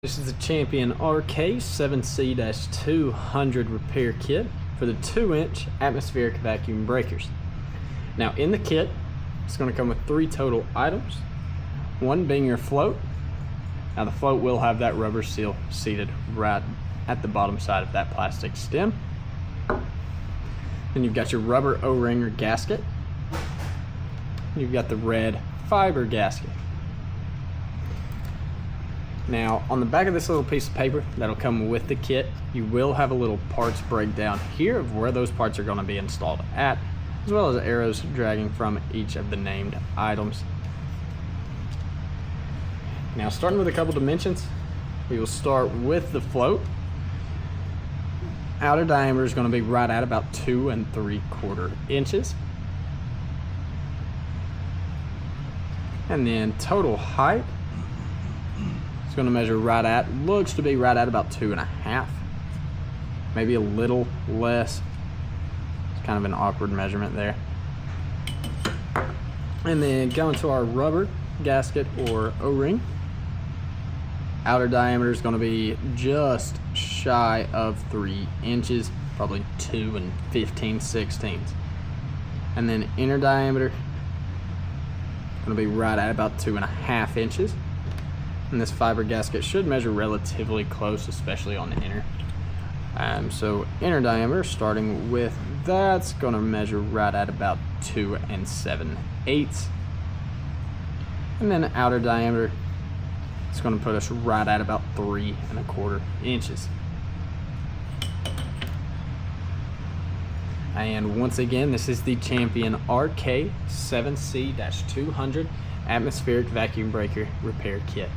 This is the Champion RK-7C-200 repair kit for the 2-inch atmospheric vacuum breakers. Now in the kit, it's going to come with 3 total items. One being your float. Now the float will have that rubber seal seated right at the bottom side of that plastic stem. Then you've got your rubber O-ring or gasket. You've got the red fiber gasket. Now, on the back of this little piece of paper that'll come with the kit, you will have a little parts breakdown here of where those parts are going to be installed at, as well as arrows dragging from each of the named items. Now, starting with a couple dimensions, we will start with the float. Outer diameter is going to be right at about 2 3/4 inches. And then total height, it's going to measure right at, looks to be right at about 2.5, maybe a little less. It's kind of an awkward measurement there. And then going to our rubber gasket or O-ring, outer diameter is going to be just shy of 3 inches, probably 2 15/16. And then inner diameter going to be right at about 2.5 inches. And this fiber gasket should measure relatively close, especially on the inner. So inner diameter, starting with that's going to measure right at about 2 7/8. And then outer diameter, it's going to put us right at about 3 1/4 inches. And once again, this is the Champion RK-7C-200 atmospheric vacuum breaker repair kit.